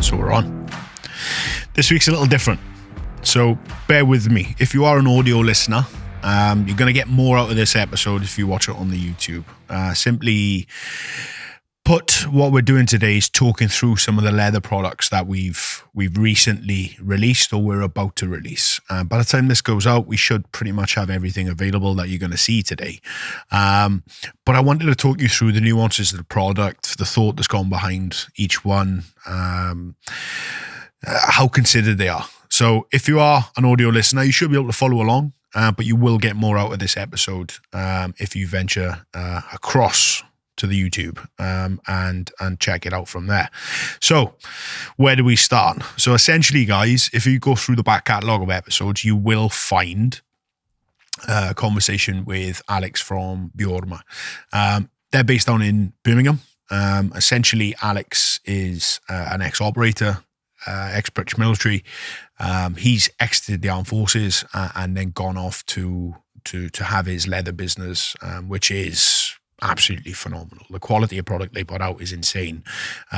So we're on. This week's a little different, so bear with me. If you are an audio listener, you're going to get more out of this episode if you watch it on the YouTube. Simply put, what we're doing today is talking through some of the leather products that we've recently released or we're about to release. By the time this goes out, we should pretty much have everything available that you're going to see today. But I wanted to talk you through the nuances of the product, the thought that's gone behind each one, how considered they are. So if you are an audio listener, you should be able to follow along, but you will get more out of this episode if you venture across to the YouTube and check it out from there. So where do we start? So essentially, guys, if you go through the back catalogue of episodes, you will find a conversation with Alex from Bjorma. They're based down in Birmingham. Essentially, Alex is an ex-operator, ex-British military. He's exited the armed forces and then gone off to have his leather business, which is absolutely phenomenal. The quality of product they put out is insane.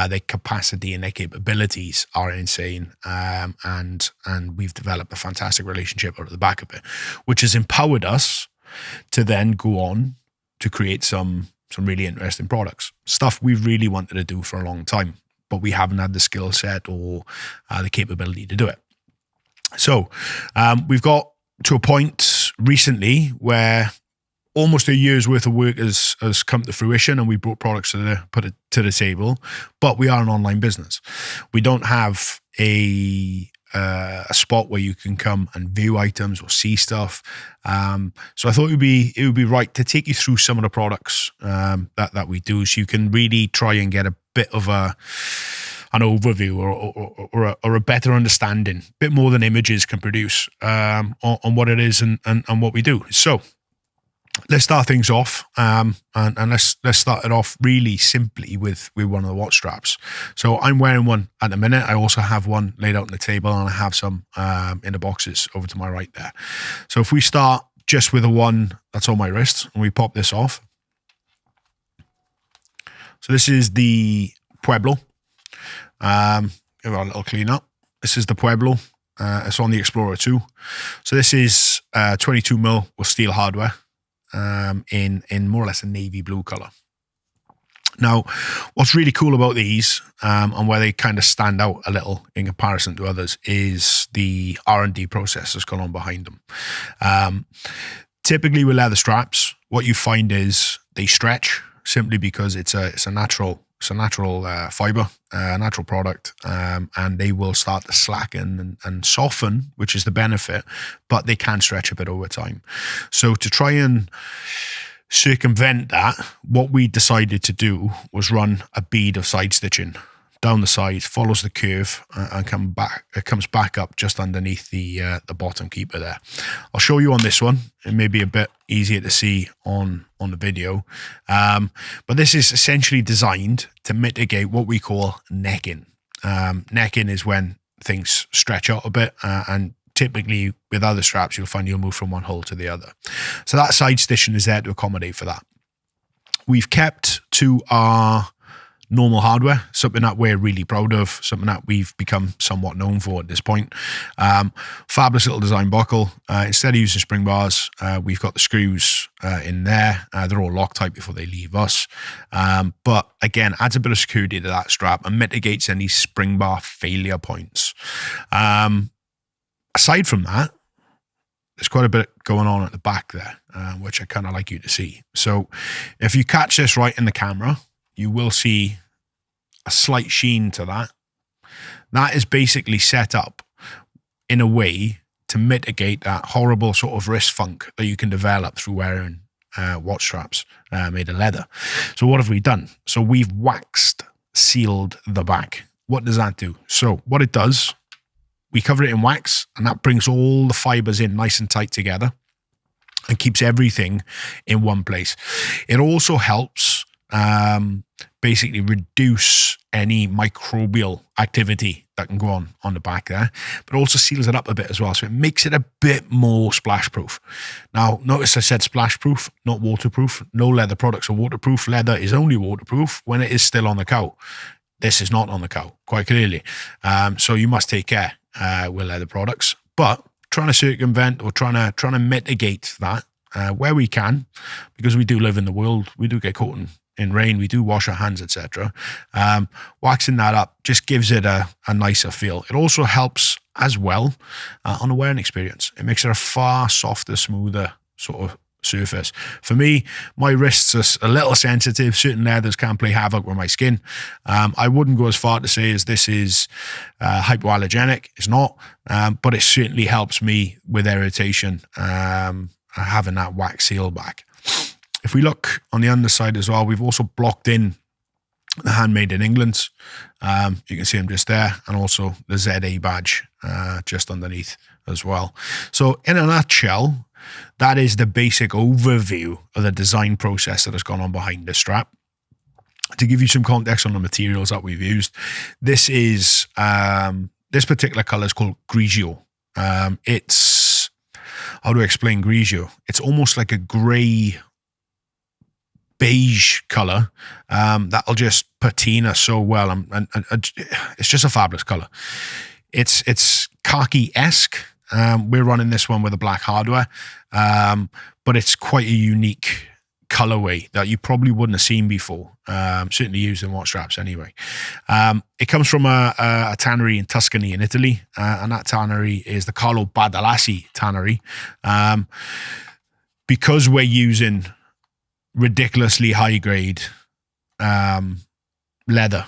Their capacity and their capabilities are insane. And we've developed a fantastic relationship out of the back of it, which has empowered us to then go on to create some really interesting products. Stuff we've really wanted to do for a long time, but we haven't had the skill set or the capability to do it. So we've got to a point recently where almost a year's worth of work has come to fruition, and we brought products to the table. But we are an online business. We don't have a spot where you can come and view items or see stuff. So I thought it would be right to take you through some of the products that we do, so you can really try and get a bit of an overview or a better understanding, a bit more than images can produce, on what it is and what we do. So let's start things off, and let's start it off really simply with one of the watch straps. So I'm wearing one at the minute. I also have one laid out on the table, and I have some in the boxes over to my right there. So if we start just with the one that's on my wrist, and we pop this off. So this is the Pueblo. Give it a little clean up. This is the Pueblo. It's on the Explorer 2. So this is 22mm with steel hardware. In more or less a navy blue color. Now, what's really cool about these, and where they kind of stand out a little in comparison to others, is the R&D process that's gone on behind them. Typically with leather straps, what you find is they stretch simply because it's a natural fiber, a natural product, and they will start to slacken and soften, which is the benefit, but they can stretch a bit over time. So to try and circumvent that, what we decided to do was run a bead of side stitching down the side, follows the curve, and comes back up just underneath the bottom keeper there. I'll show you on this one. It may be a bit easier to see on the video, but this is essentially designed to mitigate what we call necking. Necking is when things stretch out a bit, and typically with other straps you'll find you'll move from one hole to the other. So that side stitching is there to accommodate for that. We've kept to our normal hardware, something that we're really proud of, something that we've become somewhat known for at this point. Fabulous little design buckle. Instead of using spring bars, we've got the screws in there. They're all Loctite before they leave us. But again, adds a bit of security to that strap and mitigates any spring bar failure points. Aside from that, there's quite a bit going on at the back there, which I kind of like you to see. So if you catch this right in the camera, you will see a slight sheen to that. That is basically set up in a way to mitigate that horrible sort of wrist funk that you can develop through wearing watch straps made of leather. So what have we done? So we've waxed sealed the back. What does that do? So what it does, we cover it in wax, and that brings all the fibers in nice and tight together and keeps everything in one place. It also helps basically reduce any microbial activity that can go on the back there, but also seals it up a bit as well. So it makes it a bit more splash proof. Now, notice I said splash proof, not waterproof. No leather products are waterproof. Leather is only waterproof when it is still on the cow. this is not on the cow, quite clearly. So you must take care with leather products. But trying to circumvent or trying to mitigate that where we can, because we do live in the world, we do get caught in rain, we do wash our hands, etc. Waxing that up just gives it a nicer feel. It also helps as well on the wearing experience. It makes it a far softer, smoother sort of surface. For me, my wrists are a little sensitive. Certain leathers can play havoc with my skin. I wouldn't go as far to say as this is hypoallergenic. It's not, but it certainly helps me with irritation, having that wax seal back. If we look on the underside as well, we've also blocked in the handmade in England. You can see them just there, and also the Z.A badge just underneath as well. So in a nutshell, that is the basic overview of the design process that has gone on behind this strap. To give you some context on the materials that we've used, this is this particular color is called grigio. It's, how do I explain grigio? It's almost like a grey beige color that'll just patina so well, and it's just a fabulous color. It's khaki-esque. We're running this one with a black hardware, but it's quite a unique colorway that you probably wouldn't have seen before, certainly used in watch straps anyway. It comes from a tannery in Tuscany in Italy, and that tannery is the Carlo Badalassi tannery. Because we're using ridiculously high grade leather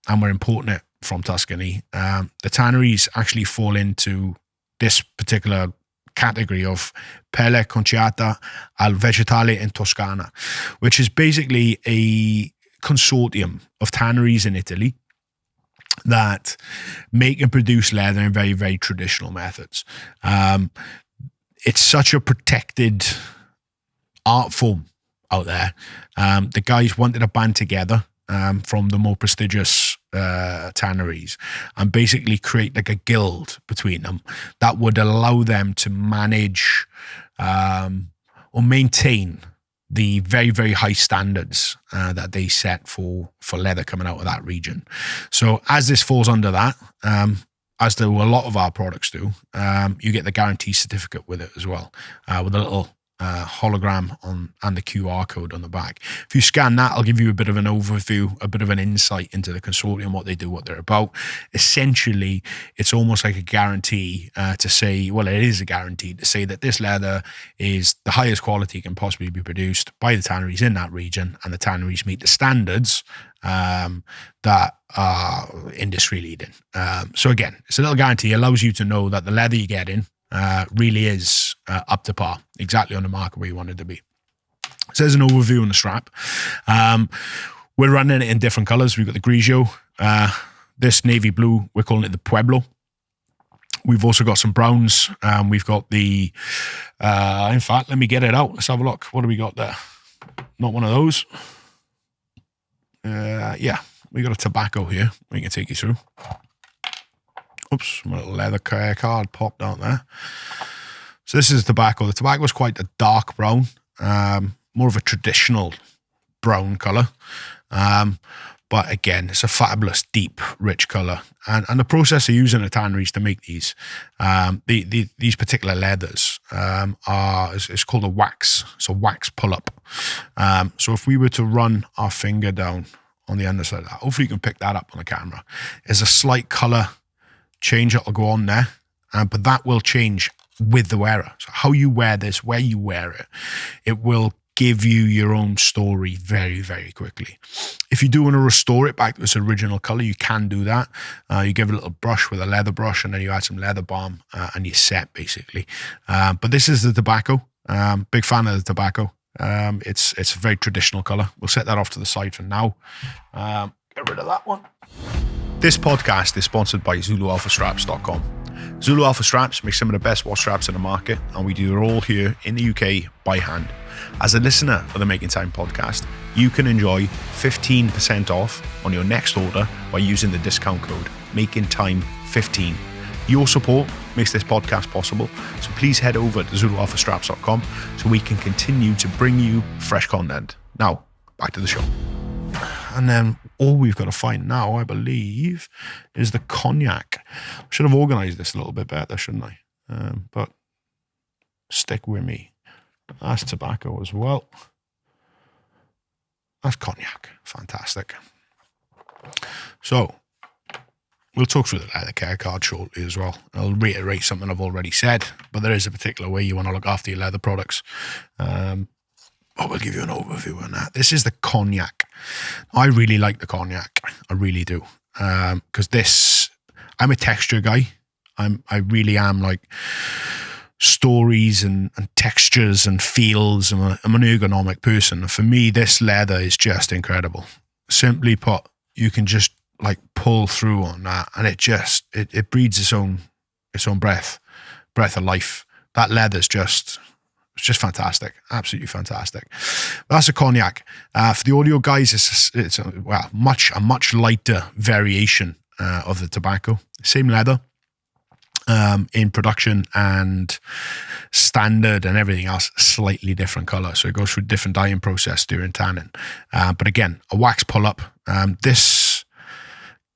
and we're importing it from Tuscany, the tanneries actually fall into this particular category of pelle conciata al vegetale in Toscana, which is basically a consortium of tanneries in Italy that make and produce leather in very, very traditional methods. It's such a protected art form out there. The guys wanted to band together from the more prestigious tanneries and basically create like a guild between them that would allow them to manage or maintain the very, very high standards that they set for leather coming out of that region. So as this falls under that, as do a lot of our products do, you get the guarantee certificate with it as well, with a little hologram on and the QR code on the back. If you scan that, I'll give you a bit of an overview, a bit of an insight into the consortium, what they do, what they're about. Essentially, it's almost like a guarantee to say, well, it is a guarantee to say that this leather is the highest quality can possibly be produced by the tanneries in that region, and the tanneries meet the standards that are industry leading. So again, it's a little guarantee. It allows you to know that the leather you get in really is up to par, exactly on the market where you want it to be. So there's an overview on the strap. We're running it in different colors. We've got the grigio, this navy blue, we're calling it the Pueblo. We've also got some browns. We've got the, in fact, let me get it out. Let's have a look. What do we got there? Not one of those. Yeah, we got a tobacco here we can take you through. Oops, my little leather card popped out there. So this is tobacco. The tobacco is quite a dark brown, more of a traditional brown color. But again, it's a fabulous, deep, rich color. And the process of using the tanneries to make these particular leathers is called a wax. It's a wax pull-up. So if we were to run our finger down on the underside of that, hopefully you can pick that up on the camera, there's a slight color change that will go on there, but that will change with the wearer. So how you wear this, where you wear it, it will give you your own story very, very quickly. If you do want to restore it back to its original color, you can do that. You give it a little brush with a leather brush, and then you add some leather balm, and you're set basically. But this is the tobacco. Big fan of the tobacco. It's a very traditional color. We'll set that off to the side for now. Get rid of that one. This podcast is sponsored by zulualphastraps.com. Zulu Alpha Straps makes some of the best watch straps in the market, and we do it all here in the UK by hand. As a listener of the Making Time podcast, you can enjoy 15% off on your next order by using the discount code MakingTime15. Your support makes this podcast possible, so please head over to zulualphastraps.com so we can continue to bring you fresh content. Now, back to the show. And then all we've got to find now, I believe, is the cognac. I should have organised this a little bit better, shouldn't I? But stick with me. That's tobacco as well. That's cognac. Fantastic. So we'll talk through the leather care card shortly as well. I'll reiterate something I've already said, but there is a particular way you want to look after your leather products. But we'll give you an overview on that. This is the cognac. I really like the cognac. I really do. Because I'm a texture guy. I really am, like, stories and textures and feels. I'm an ergonomic person. For me, this leather is just incredible. Simply put, you can just like pull through on that, and it breathes its own breath of life. That leather's it's just fantastic, absolutely fantastic. That's a cognac. For the audio guys, it's a much lighter variation of the tobacco. Same leather. In production and standard and everything else, slightly different color. So it goes through different dyeing process during tanning. But again, a wax pull-up. This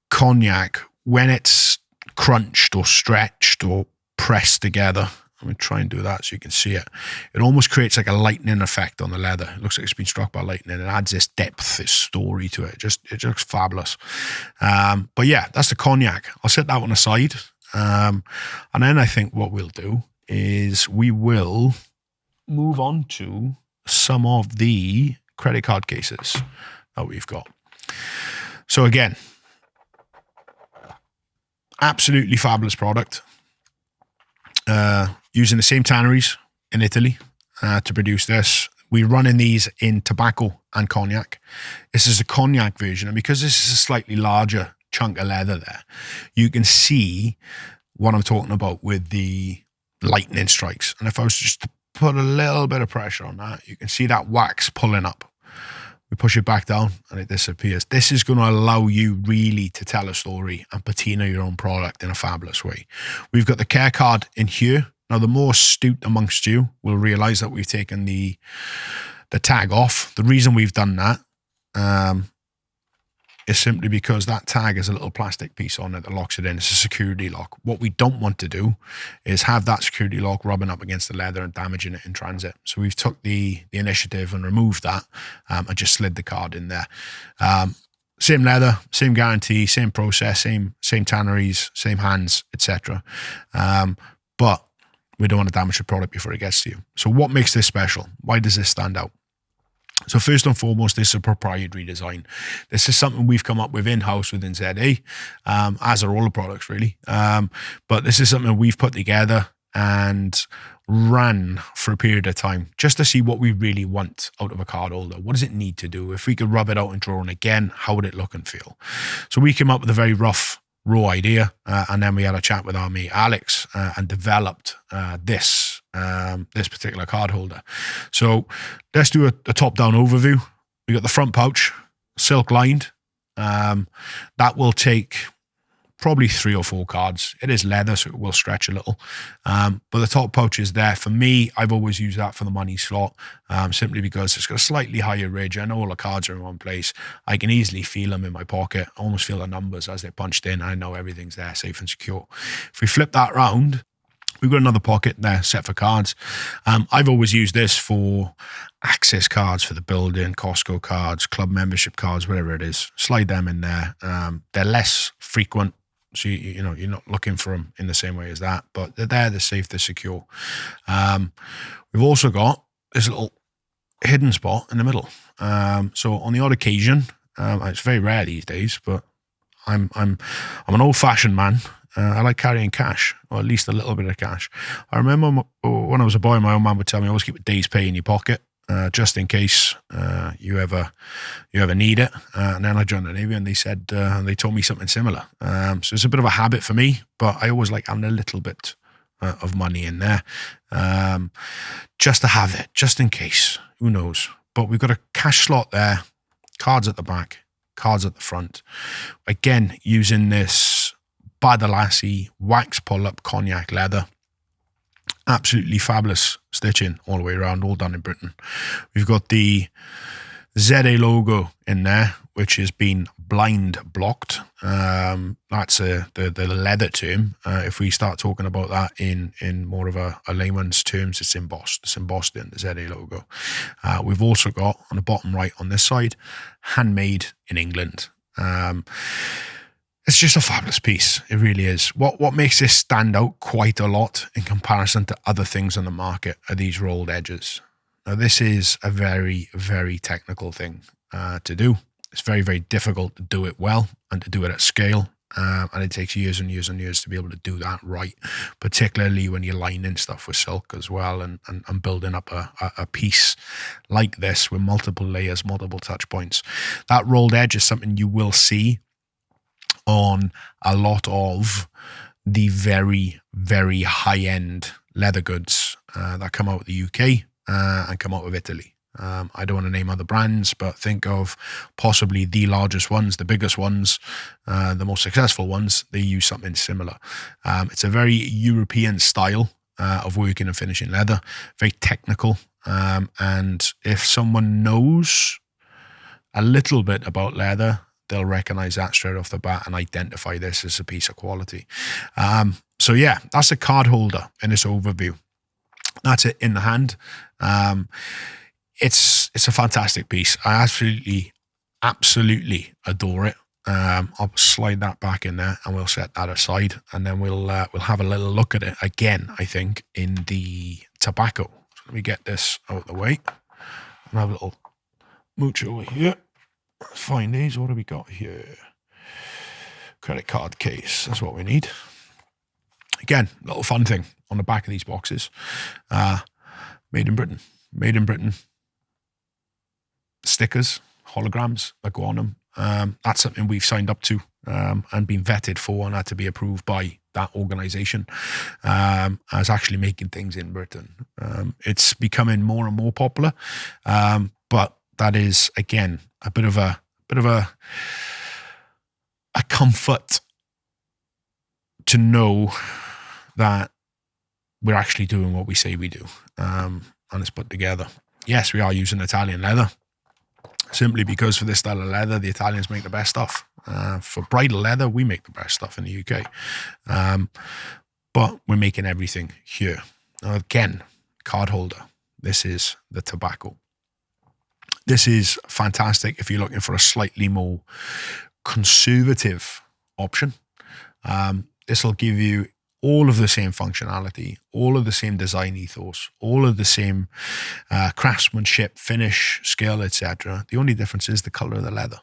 cognac, when it's crunched or stretched or pressed together, I'm going to try and do that so you can see it. It almost creates like a lightning effect on the leather. It looks like it's been struck by lightning. It adds this depth, this story to it. It looks fabulous. But yeah, that's the cognac. I'll set that one aside. And then I think what we'll do is we will move on to some of the credit card cases that we've got. So again, absolutely fabulous product. Using the same tanneries in Italy to produce this. We're running these in tobacco and cognac. This is a cognac version, and because this is a slightly larger chunk of leather there, you can see what I'm talking about with the lightning strikes. And if I was just to put a little bit of pressure on that, you can see that wax pulling up. We push it back down and it disappears. This is going to allow you really to tell a story and patina your own product in a fabulous way. We've got the care card in here. Now, the more astute amongst you will realize that we've taken the tag off. The reason we've done that is simply because that tag is a little plastic piece on it that locks it in. It's a security lock. What we don't want to do is have that security lock rubbing up against the leather and damaging it in transit. So we've took the initiative and removed that and just slid the card in there. Same leather, same guarantee, same process, same tanneries, same hands, etc. But we don't want to damage the product before it gets to you. So what makes this special? Why does this stand out? So first and foremost, this is a proprietary design. This is something we've come up with in-house within Z.A, as are all the products really. But this is something we've put together and ran for a period of time just to see what we really want out of a card holder. What does it need to do? If we could rub it out and draw on again, how would it look and feel? So we came up with a very raw idea, and then we had a chat with our mate Alex and developed this particular card holder. So let's do a top-down overview. We got the front pouch, silk lined. That will take probably 3 or 4 cards. It is leather, so it will stretch a little. But the top pouch is there. For me, I've always used that for the money slot, simply because it's got a slightly higher ridge. I know all the cards are in one place. I can easily feel them in my pocket. I almost feel the numbers as they're punched in. I know everything's there, safe and secure. If we flip that around, we've got another pocket there set for cards. I've always used this for access cards for the building, Costco cards, club membership cards, whatever it is. Slide them in there. They're less frequent, so you know you're not looking for them in the same way as that, but they're there, they're safe, they're secure. We've also got this little hidden spot in the middle. So on the odd occasion, it's very rare these days, but I'm an old-fashioned man. I like carrying cash, or at least a little bit of cash. I remember when I was a boy, my old man would tell me always keep a day's pay in your pocket, just in case you ever need it. And then I joined the Navy, and they said they told me something similar. So it's a bit of a habit for me, but I always like having a little bit of money in there, just to have it, just in case. Who knows? But we've got a cash slot there, cards at the back, cards at the front. Again, using this Badalassi wax pull-up cognac leather. Absolutely fabulous stitching all the way around, all done in Britain. We've got the Z.A logo in there, which has been blind blocked. That's the leather term. If we start talking about that in more of a layman's terms, it's embossed. It's embossed in the Z.A logo. We've also got on the bottom right on this side, handmade in England. It's just a fabulous piece. It really is. What makes this stand out quite a lot in comparison to other things on the market are these rolled edges. Now, this is a very, very technical thing to do. It's very, very difficult to do it well and to do it at scale. And it takes years and years and years to be able to do that right, particularly when you're lining stuff with silk as well and building up a piece like this with multiple layers, multiple touch points. That rolled edge is something you will see on a lot of the very, very high-end leather goods that come out of the UK and come out of Italy. I don't want to name other brands, but think of possibly the largest ones, the biggest ones, the most successful ones. They use something similar. It's a very European style of working and finishing leather, very technical. And if someone knows a little bit about leather, they'll recognize that straight off the bat and identify this as a piece of quality. So yeah, that's a card holder in this overview. That's it in the hand. It's a fantastic piece. I absolutely adore it. I'll slide that back in there and we'll set that aside, and then we'll have a little look at it again, I think, in the tobacco. So let me get this out of the way and have a little mooch over here. Let's find these. What have we got here? Credit card case. That's what we need. Again, little fun thing on the back of these boxes. Made in Britain. Made in Britain. Stickers, holograms that go on them. That's something we've signed up to and been vetted for, and had to be approved by that organisation as actually making things in Britain. It's becoming more and more popular, but that is, again, a bit of a comfort to know that we're actually doing what we say we do, and it's put together. Yes, we are using Italian leather, simply because for this style of leather, the Italians make the best stuff. For bridal leather, we make the best stuff in the UK, but we're making everything here. Now, again, card holder. This is the tobacco. This is fantastic if you're looking for a slightly more conservative option. This will give you all of the same functionality, all of the same design ethos, all of the same craftsmanship, finish, skill, etc. The only difference is the color of the leather.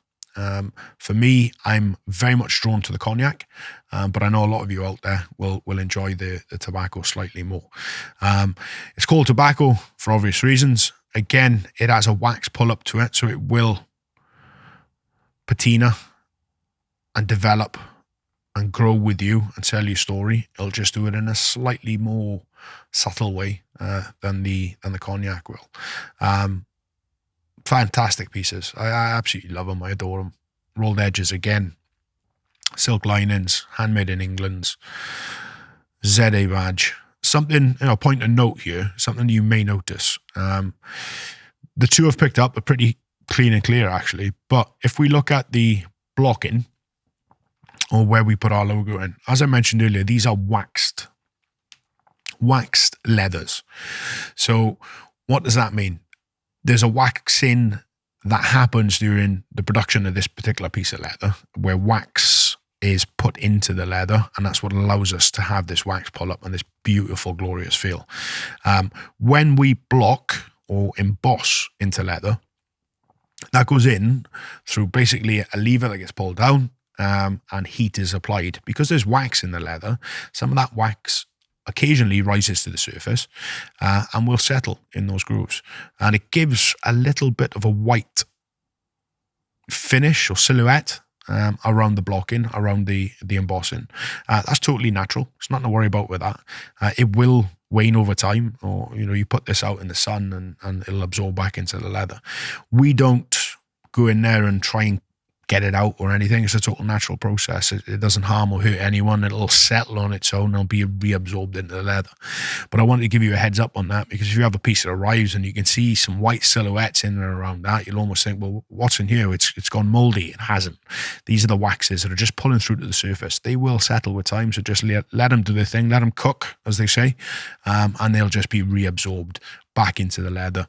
For me, I'm very much drawn to the cognac, but I know a lot of you out there will enjoy the tobacco slightly more. It's called tobacco for obvious reasons. Again, it has a wax pull-up to it, so it will patina and develop and grow with you and tell your story. It'll just do it in a slightly more subtle way than the cognac will. Fantastic pieces. I absolutely love them. I adore them. Rolled edges again. Silk linings, handmade in England. Z.A badge. Something, point of note here, something you may notice. The two I've picked up are pretty clean and clear, actually. But if we look at the blocking, or where we put our logo in, as I mentioned earlier, these are waxed leathers. So what does that mean? There's a waxing that happens during the production of this particular piece of leather, where wax is put into the leather, and that's what allows us to have this wax pull-up and this beautiful, glorious feel. When we block or emboss into leather, that goes in through basically a lever that gets pulled down, and heat is applied. Because there's wax in the leather, some of that wax occasionally rises to the surface and will settle in those grooves. And it gives a little bit of a white finish or silhouette around the blocking, around the embossing. That's totally natural. There's nothing to worry about with that. It will wane over time, or you put this out in the sun and it'll absorb back into the leather. We don't go in there and try and get it out or anything. It's a total natural process. It doesn't harm or hurt anyone. It'll settle on its own and be reabsorbed into the leather. But I wanted to give you a heads up on that, because if you have a piece that arrives and you can see some white silhouettes in and around that, you'll almost think, well, what's in here? It's gone moldy. It hasn't. These are the waxes that are just pulling through to the surface. They will settle with time, so just let them do their thing, let them cook, as they say, and they'll just be reabsorbed back into the leather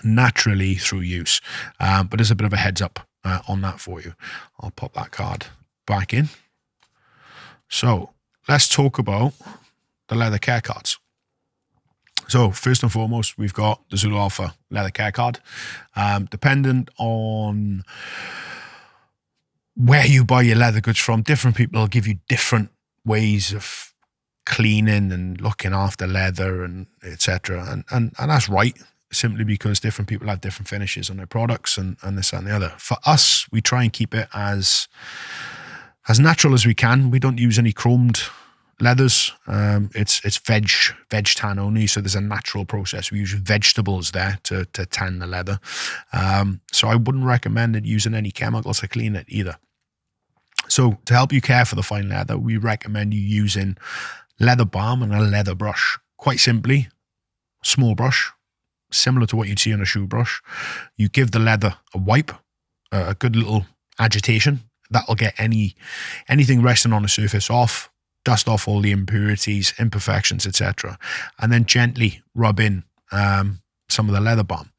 naturally through use. But there's a bit of a heads up on that for you. I'll pop that card back in. So let's talk about the leather care cards. So first and foremost, we've got the Zulu Alpha leather care card. Dependent on where you buy your leather goods from, different people will give you different ways of cleaning and looking after leather and etc. And that's right, simply because different people have different finishes on their products and this and the other. For us, we try and keep it as natural as we can. We don't use any chromed leathers. It's veg tan only, so there's a natural process. We use vegetables there to tan the leather. So I wouldn't recommend it using any chemicals to clean it either. So to help you care for the fine leather, we recommend you using leather balm and a leather brush. Quite simply, small brush, similar to what you'd see on a shoe brush. You give the leather a wipe, a good little agitation. That'll get anything resting on the surface off, dust off all the impurities, imperfections, etc. And then gently rub in some of the leather balm.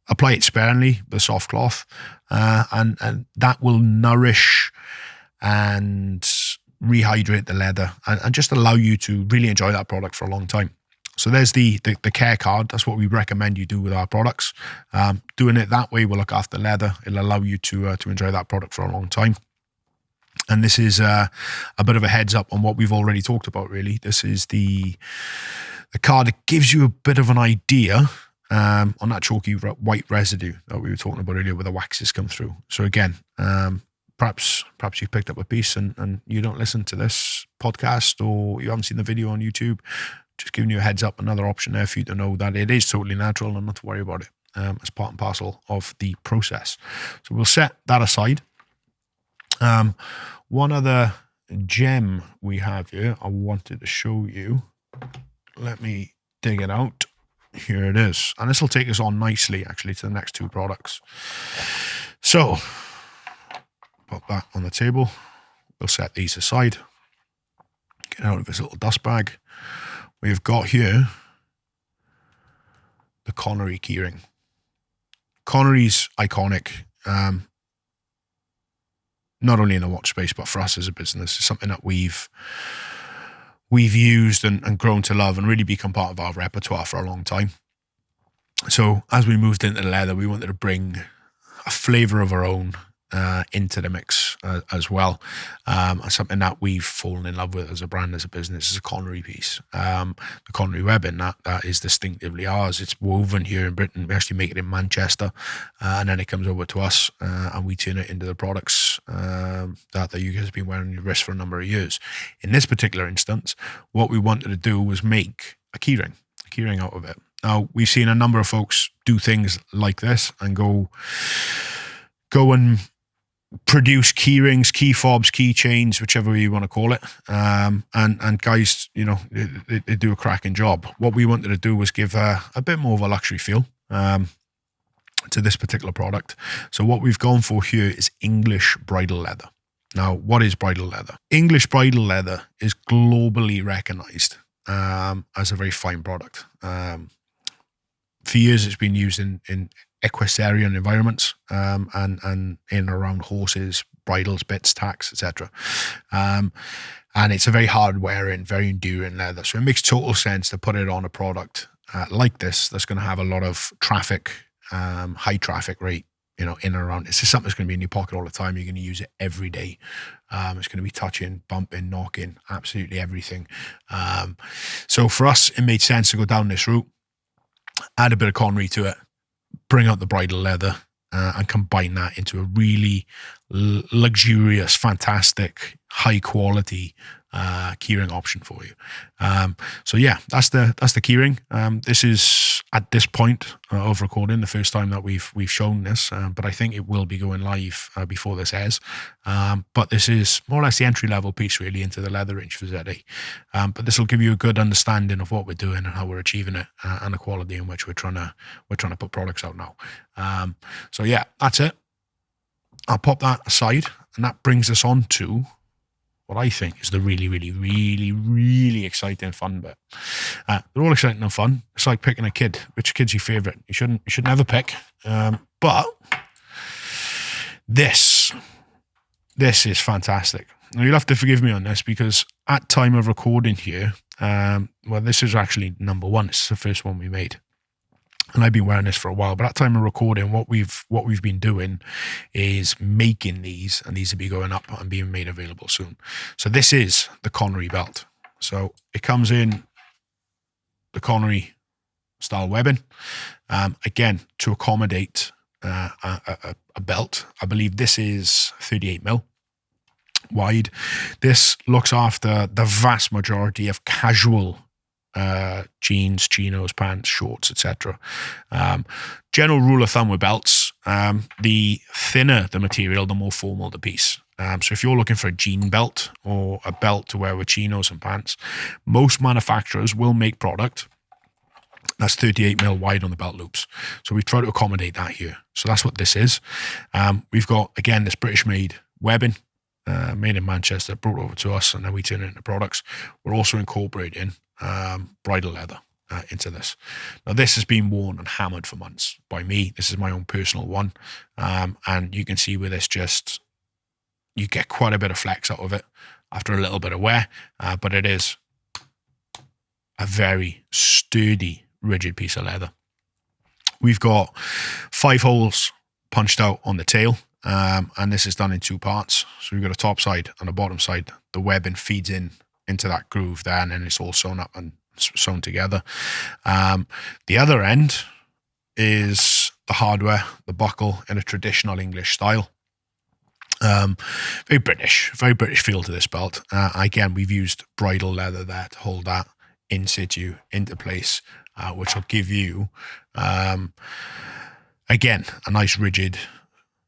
Apply it sparingly with a soft cloth, and that will nourish and rehydrate the leather and just allow you to really enjoy that product for a long time. So there's the care card. That's what we recommend you do with our products. Doing it that way will look after leather. It'll allow you to enjoy that product for a long time. And this is a bit of a heads up on what we've already talked about, really. This is the card that gives you a bit of an idea on that chalky white residue that we were talking about earlier, where the waxes come through. So again, perhaps you picked up a piece and you don't listen to this podcast, or you haven't seen the video on YouTube. Just giving you a heads up, another option there for you to know that it is totally natural and not to worry about it. As part and parcel of the process. So we'll set that aside. One other gem we have here I wanted to show you. Let me dig it out. Here it is. And this will take us on nicely, actually, to the next two products. So, put that on the table. We'll set these aside. Get out of this little dust bag. We've got here the Connery keyring. Connery's iconic, not only in the watch space, but for us as a business. It's something that we've used and grown to love and really become part of our repertoire for a long time. So as we moved into leather, we wanted to bring a flavor of our own into the mix as well. And something that we've fallen in love with as a brand, as a business, is a Connery piece. The Connery webbing, that is distinctively ours. It's woven here in Britain. We actually make it in Manchester, and then it comes over to us, and we turn it into the products that you guys have been wearing on your wrist for a number of years. In this particular instance, what we wanted to do was make a keyring out of it. Now, we've seen a number of folks do things like this and go and produce key rings, key fobs, key chains, whichever way you want to call it. And guys, they do a cracking job. What we wanted to do was give a bit more of a luxury feel to this particular product. So what we've gone for here is English bridal leather. Now, what is bridal leather? English bridal leather is globally recognized as a very fine product. For years, it's been used in equestrian environments and in and around horses, bridles, bits, tacks, etc. And it's a very hard wearing, very enduring leather. So it makes total sense to put it on a product like this that's going to have a lot of traffic, high traffic rate, in and around. It's just something that's going to be in your pocket all the time. You're going to use it every day. It's going to be touching, bumping, knocking, absolutely everything. So for us, it made sense to go down this route, add a bit of Connery to it, bring out the bridal leather, and combine that into a really luxurious, fantastic, high quality keyring option for you. So yeah, that's the keyring. This is at this point of recording the first time that we've shown this, but I think it will be going live before this airs. But this is more or less the entry level piece really into the leather range for Z.A. But this will give you a good understanding of what we're doing and how we're achieving it, and the quality in which we're trying to put products out now. So yeah, that's it. I'll pop that aside, and that brings us on to what I think is the really, really, really, really exciting fun bit. They're all exciting and fun. It's like picking a kid. Which kid's your favourite? You should never pick. But this is fantastic. Now, you'll have to forgive me on this because at time of recording here, well, this is actually number one. This is the first one we made. And I've been wearing this for a while, but at time of recording, what we've been doing is making these, and these will be going up and being made available soon. So this is the Connery belt. So it comes in the Connery style webbing, again, to accommodate a belt. I believe this is 38mm wide. This looks after the vast majority of casual jeans, chinos, pants, shorts, etc. General rule of thumb with belts, the thinner the material, the more formal the piece. So if you're looking for a jean belt or a belt to wear with chinos and pants, most manufacturers will make product that's 38mm wide on the belt loops. So we've tried to accommodate that here. So that's what this is. We've got, again, this British-made webbing, made in Manchester, brought over to us, and then we turn it into products. We're also incorporating bridal leather into this. Now, this has been worn and hammered for months by me. This is my own personal one. And you can see with this, just, you get quite a bit of flex out of it after a little bit of wear, but it is a very sturdy, rigid piece of leather. We've got 5 holes punched out on the tail, and this is done in 2 parts. So we've got a top side and a bottom side. The webbing feeds into that groove there, and then it's all sewn up and sewn together. The other end is the hardware, the buckle, in a traditional English style. Very British feel to this belt. Again, we've used bridal leather there to hold that in situ into place, which will give you, again, a nice rigid,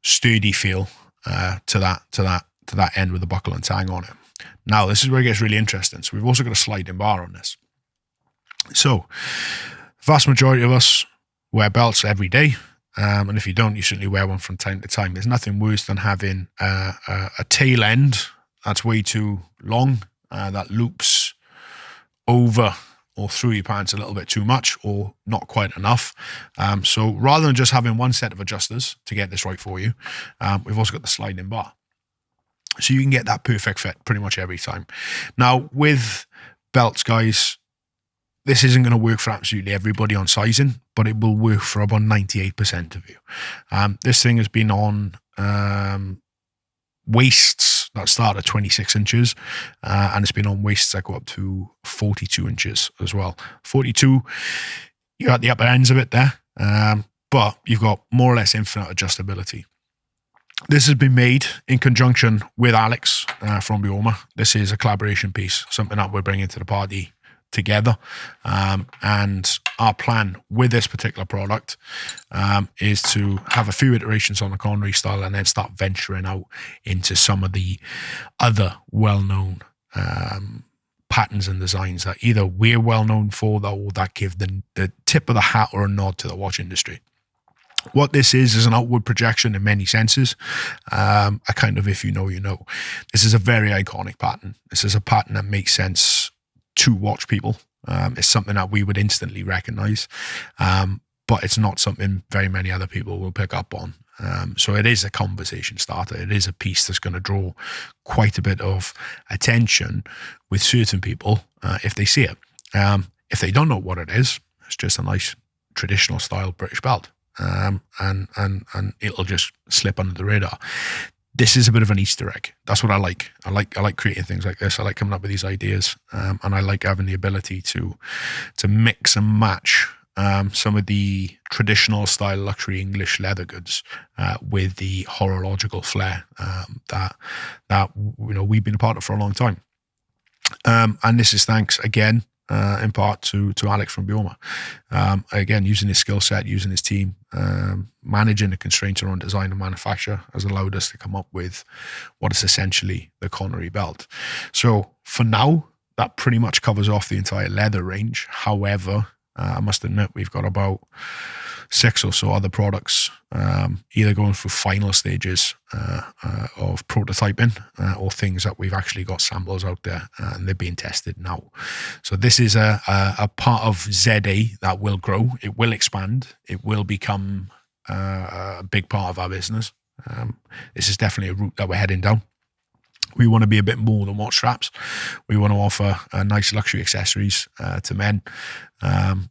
sturdy feel to that end with the buckle and tang on it. Now, this is where it gets really interesting. So we've also got a sliding bar on this. So, vast majority of us wear belts every day. And if you don't, you certainly wear one from time to time. There's nothing worse than having a tail end that's way too long, that loops over or through your pants a little bit too much or not quite enough. So rather than just having one set of adjusters to get this right for you, we've also got the sliding bar. So you can get that perfect fit pretty much every time. Now, with belts, guys, this isn't going to work for absolutely everybody on sizing, but it will work for about 98% of you. This thing has been on waists that start at 26 inches, and it's been on waists that go up to 42 inches as well. 42, you're at the upper ends of it there, but you've got more or less infinite adjustability. This has been made in conjunction with Alex from Bioma. This is a collaboration piece, something that we're bringing to the party together. And our plan with this particular product is to have a few iterations on the Connery style and then start venturing out into some of the other well-known patterns and designs that either we're well-known for or that give the tip of the hat or a nod to the watch industry. What this is an outward projection in many senses. A kind of, if you know, you know. This is a very iconic pattern. This is a pattern that makes sense to watch people. It's something that we would instantly recognize, but it's not something very many other people will pick up on. So it is a conversation starter. It is a piece that's going to draw quite a bit of attention with certain people if they see it. If they don't know what it is, it's just a nice traditional style British belt. And it'll just slip under the radar. This is a bit of an Easter egg. That's what I like. I like creating things like this. I like coming up with these ideas, and I like having the ability to mix and match some of the traditional style luxury English leather goods with the horological flair that we've been a part of for a long time. And this is thanks again, in part to Alex from Bioma. Again, using his skill set, using his team, managing the constraints around design and manufacture has allowed us to come up with what is essentially the Connery belt. So for now, that pretty much covers off the entire leather range. However, I must admit, we've got about 6 or so other products, either going through final stages of prototyping or things that we've actually got samples out there and they're being tested now. So this is a part of Z.A that will grow. It will expand. It will become a big part of our business. This is definitely a route that we're heading down. We want to be a bit more than watch straps. We want to offer nice luxury accessories to men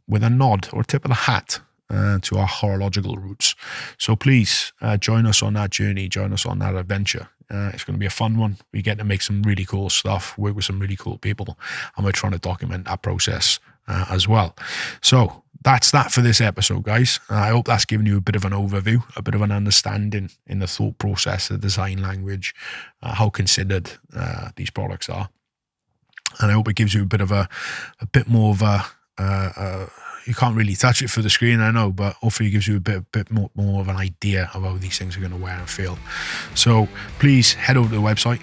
with a nod or a tip of the hat to our horological roots. So please join us on that journey, join us on that adventure. It's going to be a fun one. We get to make some really cool stuff, work with some really cool people, and we're trying to document that process as well. So that's that for this episode, guys. I hope that's given you a bit of an overview, a bit of an understanding in the thought process, the design language, how considered these products are. And I hope it gives you a bit more of a you can't really touch it for the screen, I know, but hopefully it gives you a bit more of an idea of how these things are going to wear and feel. So please head over to the website,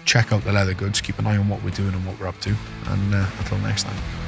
check out the leather goods, keep an eye on what we're doing and what we're up to, and until next time.